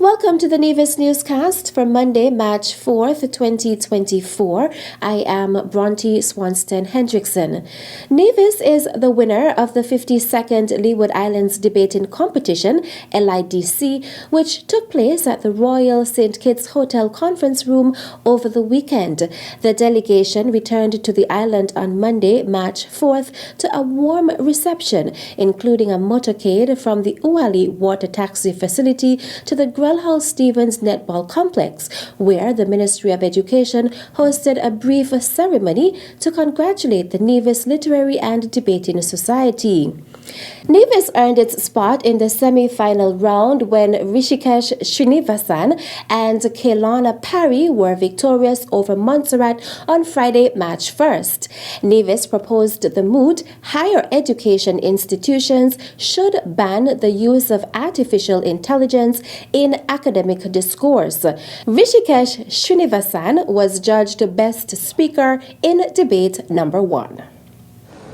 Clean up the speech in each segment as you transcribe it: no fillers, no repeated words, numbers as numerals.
Welcome to the Nevis newscast for Monday, March 4th, 2024. I am Bronte Swanston Hendrickson. Nevis is the winner of the 52nd Leeward Islands Debating Competition, LIDC, which took place at the Royal St. Kitts Hotel Conference Room over the weekend. The delegation returned to the island on Monday, March 4th, to a warm reception, including a motorcade from the Uali Water Taxi Facility to the Grellhouse-Stevens Netball Complex, where the Ministry of Education hosted a brief ceremony to congratulate the Nevis Literary and Debating Society. Nevis earned its spot in the semi-final round when Rishikesh Srinivasan and Kailana Parry were victorious over Montserrat on Friday, March 1st. Nevis proposed the moot higher education institutions should ban the use of artificial intelligence in academic discourse. Rishikesh Srinivasan was judged Best Speaker in debate number 1.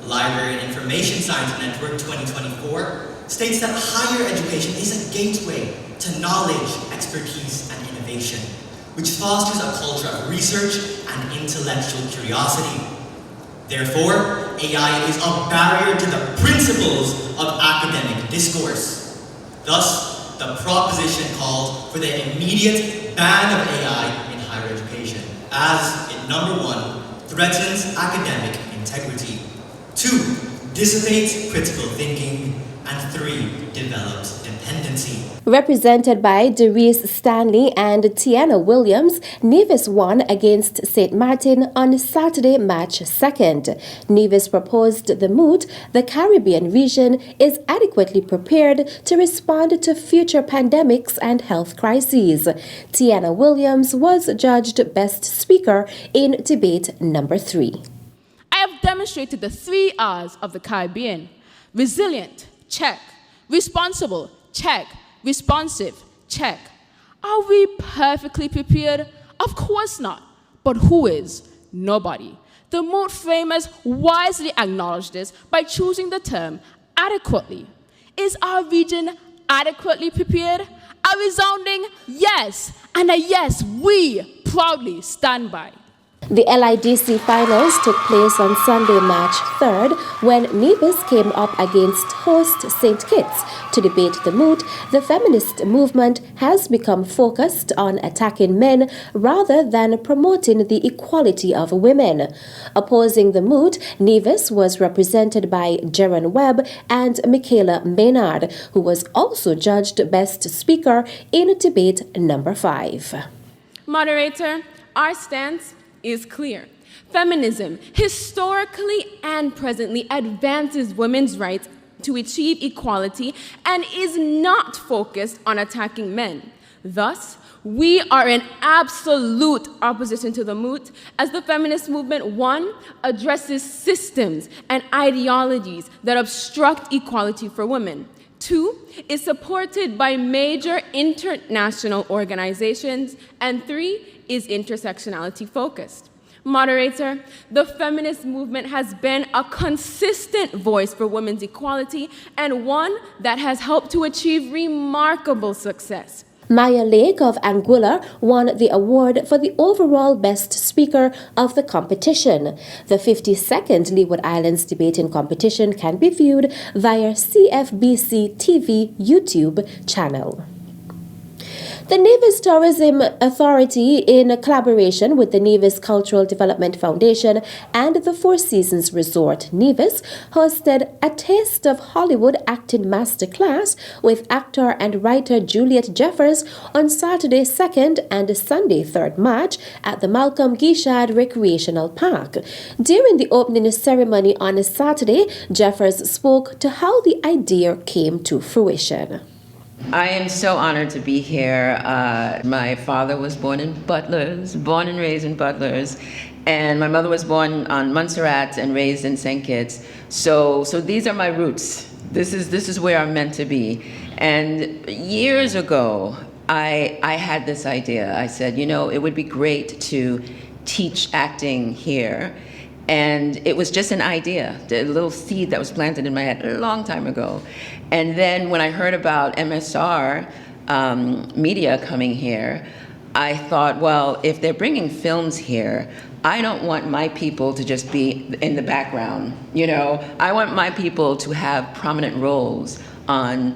Library and Information Science Network 2024 states that higher education is a gateway to knowledge, expertise, and innovation, which fosters a culture of research and intellectual curiosity. Therefore, AI is a barrier to the principles of academic discourse. Thus, the proposition called for the immediate ban of AI in higher education, as it, number 1, threatens academic integrity, 2, dissipates critical thinking, and 3, develops dependency. Represented by Derice Stanley and Tiana Williams, Nevis won against St. Martin on Saturday, March 2nd. Nevis proposed the moot, the Caribbean region is adequately prepared to respond to future pandemics and health crises. Tiana Williams was judged Best Speaker in debate number 3. I have demonstrated the 3 R's of the Caribbean. Resilient, check. Responsible, check. Responsive, check. Are we perfectly prepared? Of course not. But who is? Nobody. The moot framers wisely acknowledged this by choosing the term adequately. Is our region adequately prepared? A resounding yes, and a yes we proudly stand by. The LIDC finals took place on Sunday, March 3rd, when Nevis came up against host St. Kitts. To debate the moot, the feminist movement has become focused on attacking men rather than promoting the equality of women. Opposing the moot, Nevis was represented by Jaron Webb and Michaela Maynard, who was also judged Best Speaker in debate number 5. Moderator, our stance is clear. Feminism historically and presently advances women's rights to achieve equality and is not focused on attacking men. Thus, we are in absolute opposition to the moot, as the feminist movement, 1, addresses systems and ideologies that obstruct equality for women. 2, is supported by major international organizations, and 3, is intersectionality focused. Moderator, the feminist movement has been a consistent voice for women's equality and one that has helped to achieve remarkable success. Maya Lake of Anguilla won the award for the overall Best Speaker of the competition. The 52nd Leeward Islands Debating Competition can be viewed via CFBC TV YouTube channel. The Nevis Tourism Authority, in collaboration with the Nevis Cultural Development Foundation and the Four Seasons Resort Nevis, hosted a Taste of Hollywood Acting Masterclass with actor and writer Juliet Jeffers on Saturday 2nd and Sunday 3rd March at the Malcolm Guichard Recreational Park. During the opening ceremony on Saturday, Jeffers spoke to how the idea came to fruition. I am so honored to be here. My father was born and raised in Butlers, and my mother was born on Montserrat and raised in St. Kitts. So these are my roots. This is where I'm meant to be. And years ago, I had this idea. I said, it would be great to teach acting here. And it was just an idea, a little seed that was planted in my head a long time ago. And then when I heard about MSR, media coming here, I thought, well, if they're bringing films here, I don't want my people to just be in the background, you know? I want my people to have prominent roles on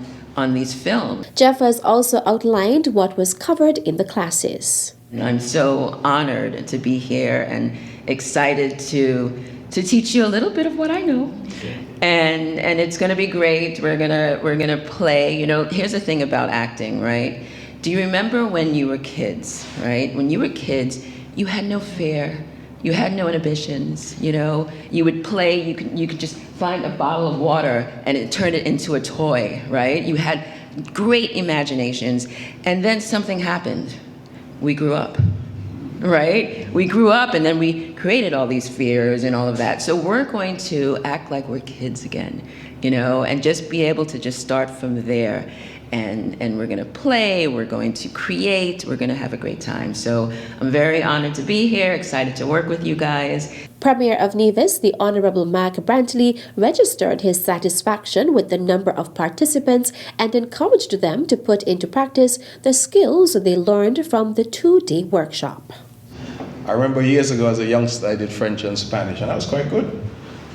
these films. Jeff has also outlined what was covered in the classes. I'm so honored to be here and excited to teach you a little bit of what I know. And it's gonna be great. We're gonna play. You know, here's the thing about acting, right? Do you remember when you were kids, right? When you were kids, you had no fear. You had no inhibitions, you know? You would play, you could just find a bottle of water and it turned it into a toy, right? You had great imaginations, and then something happened. We grew up, right? We grew up and then we created all these fears and all of that. So we're going to act like we're kids again, you know, and just be able to just start from there. And we're gonna play, we're going to create, we're gonna have a great time. So I'm very honored to be here, excited to work with you guys. Premier of Nevis, the Honorable Mac Brantley, registered his satisfaction with the number of participants and encouraged them to put into practice the skills they learned from the 2-day workshop. I remember years ago as a youngster I did French and Spanish, and I was quite good.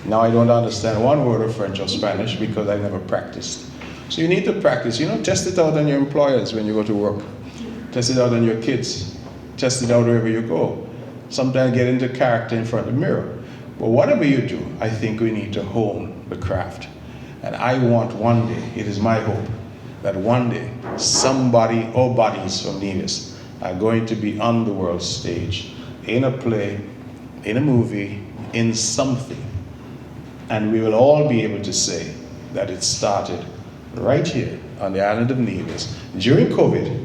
Now I don't understand one word of French or Spanish because I never practiced. So you need to practice, you know, test it out on your employers when you go to work. Test it out on your kids. Test it out wherever you go. Sometimes get into character in front of the mirror. But whatever you do, I think we need to hone the craft. And I want one day, it is my hope, that one day somebody or bodies from Nevis are going to be on the world stage, in a play, in a movie, in something. And we will all be able to say that it started right here on the island of Nevis during COVID,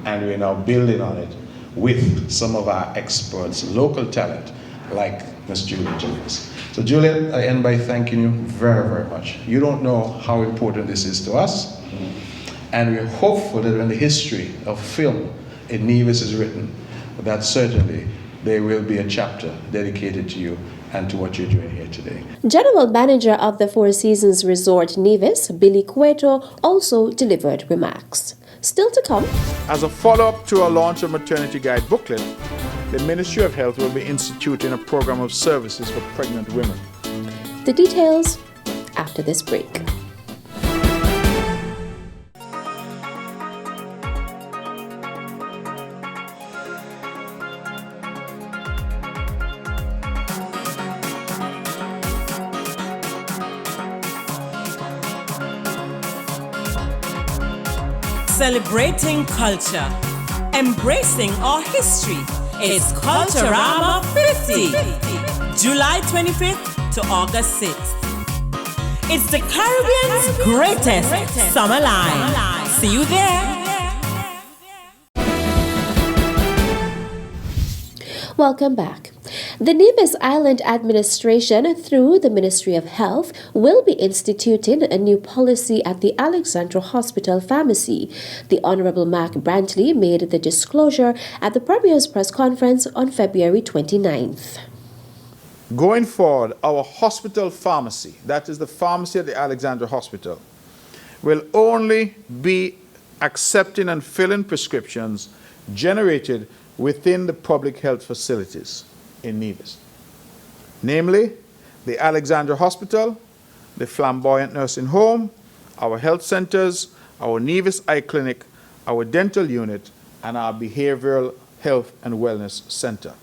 and we're now building on it with some of our experts, local talent, like Ms. Juliet James. So Juliet, I end by thanking you very, very much. You don't know how important this is to us, and we're hopeful that when the history of film in Nevis is written, that certainly there will be a chapter dedicated to you and to what you're doing here today. General Manager of the Four Seasons Resort Nevis, Billy Cueto, also delivered remarks. Still to come. As a follow-up to our launch of Maternity Guide booklet, the Ministry of Health will be instituting a program of services for pregnant women. The details after this break. Celebrating culture, embracing our history. It's Culturama 50, July 25th to August 6th. It's the Caribbean's greatest summer line. See you there. Welcome back. The Nevis Island Administration, through the Ministry of Health, will be instituting a new policy at the Alexandra Hospital Pharmacy. The Honorable Mac Brantley made the disclosure at the Premier's press conference on February 29th. Going forward, our hospital pharmacy, that is the pharmacy at the Alexandra Hospital, will only be accepting and filling prescriptions generated within the public health facilities in Nevis, namely the Alexandra Hospital, the Flamboyant Nursing Home, our health centers, our Nevis Eye Clinic, our dental unit, and our Behavioral Health and Wellness Center.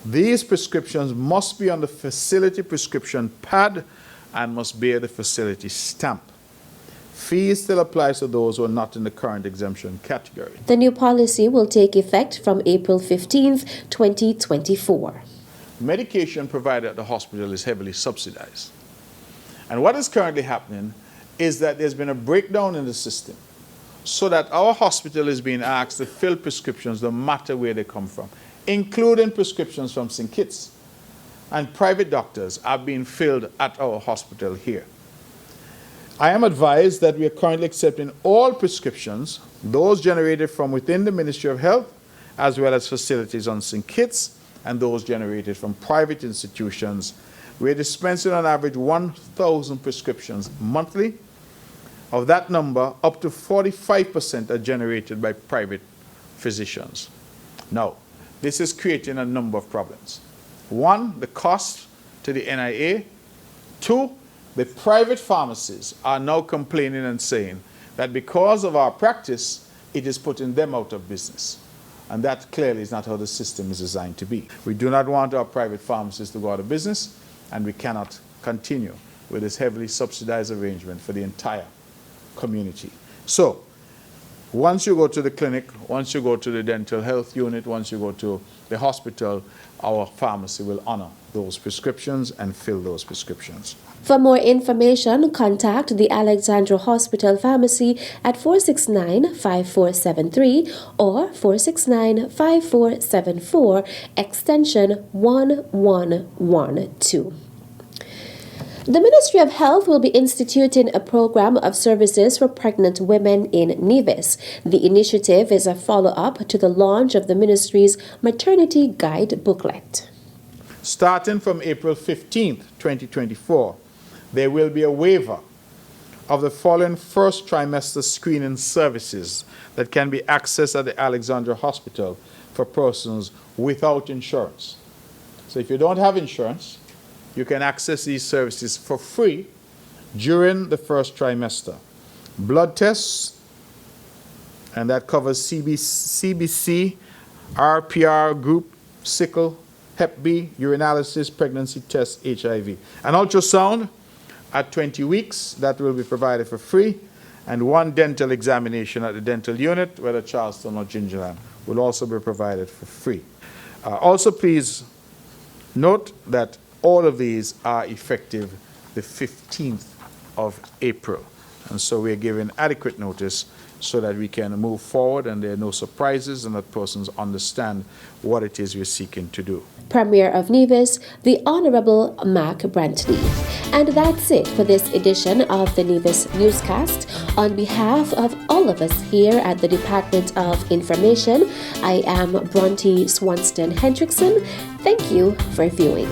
These prescriptions must be on the facility prescription pad and must bear the facility stamp. Fees still applies to those who are not in the current exemption category. The new policy will take effect from April 15th, 2024. Medication provided at the hospital is heavily subsidized. And what is currently happening is that there's been a breakdown in the system so that our hospital is being asked to fill prescriptions no matter where they come from, including prescriptions from St. Kitts. And private doctors are being filled at our hospital here. I am advised that we are currently accepting all prescriptions, those generated from within the Ministry of Health, as well as facilities on St. Kitts, and those generated from private institutions. We are dispensing on average 1,000 prescriptions monthly, Of that number, up to 45% are generated by private physicians. Now, this is creating a number of problems. One, the cost to the NIA. Two, the private pharmacies are now complaining and saying that because of our practice, it is putting them out of business. And that clearly is not how the system is designed to be. We do not want our private pharmacies to go out of business, and we cannot continue with this heavily subsidized arrangement for the entire community. So, once you go to the clinic, once you go to the dental health unit, once you go to the hospital, our pharmacy will honor those prescriptions and fill those prescriptions. For more information, contact the Alexandra Hospital Pharmacy at 469-5473 or 469-5474, extension 1112. The Ministry of Health will be instituting a program of services for pregnant women in Nevis. The initiative is a follow-up to the launch of the ministry's Maternity Guide booklet. Starting from April 15th, 2024, there will be a waiver of the following first trimester screening services that can be accessed at the Alexandra Hospital for persons without insurance. So if you don't have insurance, you can access these services for free during the first trimester. Blood tests, and that covers CBC, RPR group, sickle, Hep B, urinalysis, pregnancy tests, HIV. An ultrasound at 20 weeks, that will be provided for free, and one dental examination at the dental unit, whether Charleston or Gingerland, will also be provided for free. Also, please note that all of these are effective the 15th of April. And so we're giving adequate notice so that we can move forward and there are no surprises and that persons understand what it is we're seeking to do. Premier of Nevis, the Honorable Mac Brantley. And that's it for this edition of the Nevis Newscast. On behalf of all of us here at the Department of Information, I am Bronte Swanston Hendrickson. Thank you for viewing.